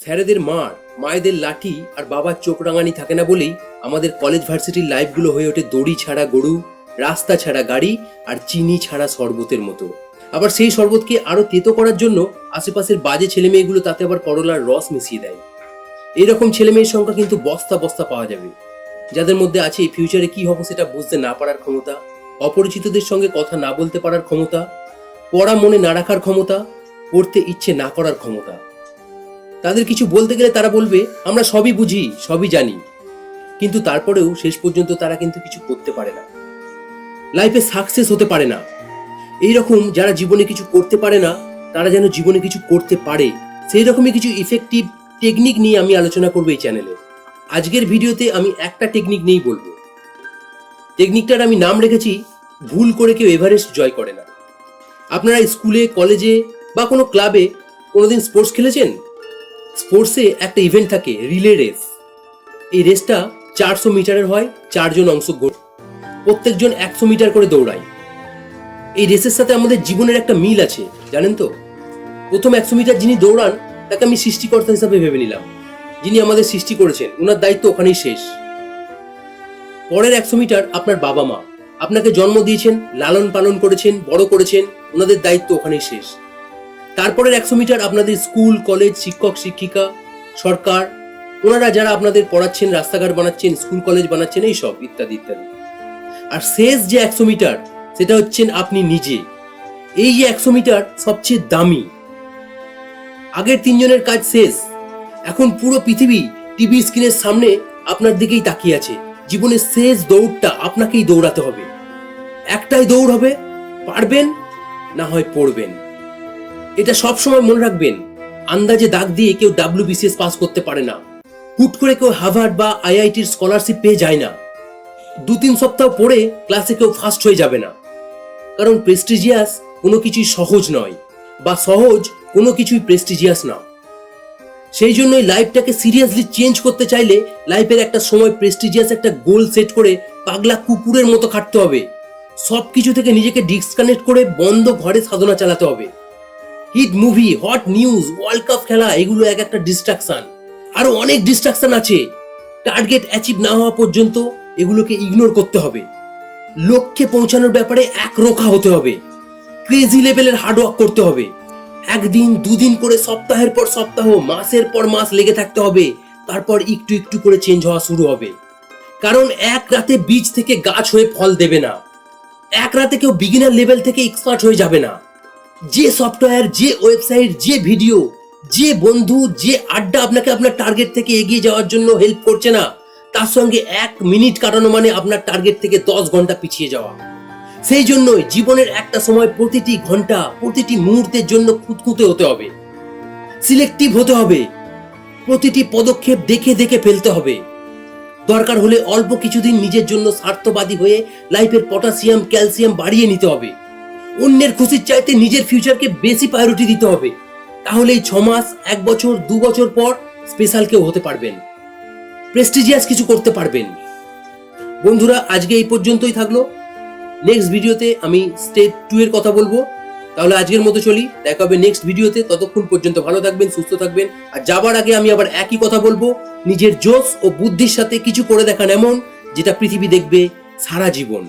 স্যারেদের মার, মায়েদের লাঠি আর বাবার চোখ রাঙানি থাকে না বলেই আমাদের কলেজ ভার্সিটির লাইফগুলো হয়ে ওঠে দড়ি ছাড়া গরু, রাস্তা ছাড়া গাড়ি আর চিনি ছাড়া শরবতের মতো। আবার সেই শরবতকে আরো তেতো করার জন্য আশেপাশের বাজে ছেলেমেয়েগুলো তাতে আবার করলার রস মিশিয়ে দেয়। এইরকম ছেলেমেয়ের সংখ্যা কিন্তু বস্তা বস্তা পাওয়া যাবে, যাদের মধ্যে আছে এই ফিউচারে কি হবে সেটা বুঝতে না পারার ক্ষমতা, অপরিচিতদের সঙ্গে কথা না বলতে পারার ক্ষমতা, পড়া মনে না রাখার ক্ষমতা, পড়তে ইচ্ছে না করার ক্ষমতা। তাদের কিছু বলতে গেলে তারা বলবে আমরা সবই বুঝি, সবই জানি, কিন্তু তারপরেও শেষ পর্যন্ত তারা কিন্তু কিছু করতে পারে না, লাইফে সাকসেস হতে পারে না। এইরকম যারা জীবনে কিছু করতে পারে না তারা যেন জীবনে কিছু করতে পারে, সেই রকমই কিছু ইফেক্টিভ টেকনিক নিয়ে আমি আলোচনা করবো এই চ্যানেলে। আজকের ভিডিওতে আমি একটা টেকনিক নিয়েই বলবো। টেকনিকটার আমি নাম রেখেছি ভুল করে কেউ এভারেস্ট জয় করে না। আপনারা স্কুলে, কলেজে বা কোনো ক্লাবে কোনোদিন স্পোর্টস খেলেছেন? স্পোর্টসে একটা ইভেন্ট থাকে রিলে রেস। এই রেসটা 400 মিটারের হয়, 4 জন অংশগ্রহণ, প্রত্যেকজন 100 মিটার করে দৌড়ায়। এই রেসের সাথে আমাদের জীবনের একটা মিল আছে, জানেন তো? প্রথম 100 মিটার যিনি দৌড়ান তাকে আমি সৃষ্টিকর্তা হিসাবে ভেবে নিলাম। যিনি আমাদের সৃষ্টি করেছেন ওনার দায়িত্ব ওখানেই শেষ। পরের 100 মিটার আপনার বাবা মা আপনাকে জন্ম দিয়েছেন, লালন পালন করেছেন, বড় করেছেন, ওনাদের দায়িত্ব ওখানেই শেষ। তারপরের 100 মিটার আপনাদের স্কুল, কলেজ, শিক্ষক, শিক্ষিকা, সরকার, ওনারা যারা আপনাদের পড়াচ্ছেন, রাস্তাঘাট বানাচ্ছেন, স্কুল কলেজ বানাচ্ছেন, এই সব ইত্যাদি ইত্যাদি। আর শেষ যে 100 মিটার সেটা হচ্ছেন আপনি নিজে। এই যে 100 মিটার সবচেয়ে দামি। আগের 3 জনের কাজ শেষ, এখন পুরো পৃথিবী টিভি স্ক্রিনের সামনে আপনার দিকেই তাকিয়ে আছে। জীবনের শেষ দৌড়টা আপনাকেই দৌড়াতে হবে। একটাই দৌড় হবে, পারবেন না হয় পড়বেন। এটা সব সময় মনে রাখবেন। আন্দাজে দাগ দিয়ে কেউ WBCS পাস করতে পারে না। হুট করে কেউ হার্ভার্ড বা IITর স্কলারশিপ পেয়ে যায় না। 2-3 সপ্তাহ পরে ক্লাসে কেউ ফার্স্ট হয়ে যাবে না। কারণ প্রেস্টিজিয়াস কোনো কিছুই সহজ নয়, বা সহজ কোনো কিছুই প্রেস্টিজিয়াস না। সেই জন্যই লাইফটাকে সিরিয়াসলি চেঞ্জ করতে চাইলে লাইফের একটা সময় প্রেস্টিজিয়াস একটা গোল সেট করে পাগলা কুকুরের মতো খাটতে হবে। সব কিছু থেকে নিজেকে ডিসকানেক্ট করে বন্ধ ঘরে সাধনা চালাতে হবে। Hit movie, hot news, world cup খেলা, এগুলো এক একটা ডিস্ট্রাকশন। আরো অনেক ডিস্ট্রাকশন আছে। টার্গেট অ্যাচিভ না হওয়া পর্যন্ত এগুলোকে ইগনোর করতে হবে। লক্ষ্যে পৌঁছানোর ব্যাপারে একরোখা হতে হবে। ক্রেজি লেভেলের হার্ডওয়ার্ক করতে হবে। 1 দিন 2 দিন করে সপ্তাহের পর সপ্তাহ, মাসের পর মাস লেগে থাকতে হবে। তারপর একটু একটু করে চেঞ্জ হওয়া শুরু হবে। কারণ এক রাতে বীজ থেকে গাছ হয়ে ফল দেবে না। এক রাতে কেউ বিগিনার লেভেল থেকে এক্সপার্ট হয়ে যাবে না। যে সফটওয়্যার, যে ওয়েবসাইট, যে ভিডিও, যে বন্ধু, যে আড্ডা আপনাকে আপনার টার্গেট থেকে এগিয়ে যাওয়ার জন্য হেল্প করছে না, তার সঙ্গে 1 মিনিট কাটানো মানে আপনার টার্গেট থেকে 10 ঘন্টা পিছিয়ে যাওয়া। সেই জন্যই জীবনের একটা সময় প্রতিটি ঘন্টা, প্রতিটি মুহূর্তের জন্য খুঁতখুঁতে হতে হবে, সিলেক্টিভ হতে হবে। প্রতিটি পদক্ষেপ দেখে দেখে ফেলতে হবে। দরকার হলে অল্প কিছুদিন নিজের জন্য স্বার্থবাদী হয়ে লাইফের পটাশিয়াম, ক্যালসিয়াম বাড়িয়ে নিতে হবে। অন্যের খুশির চাইতে নিজের ফিউচারকে বেশি প্রায়োরিটি দিতে হবে। তাহলেই 6 মাস, 1 বছর, 2 বছর পর স্পেশাল কেউ হতে পারবেন, প্রেস্টিজিয়াস কিছু করতে পারবেন। বন্ধুরা, আজকে এই পর্যন্তই থাকলো। নেক্সট ভিডিওতে আমি স্টেপ 2 এর কথা বলবো। তাহলে আজকের মতো চলি, দেখা হবে নেক্সট ভিডিওতে। ততক্ষণ পর্যন্ত ভালো থাকবেন, সুস্থ থাকবেন। আর যাবার আগে আমি আবার একই কথা বলবো, নিজের জোশ ও বুদ্ধির সাথে কিছু করে দেখান এমন, যেটা পৃথিবী দেখবে সারা জীবন।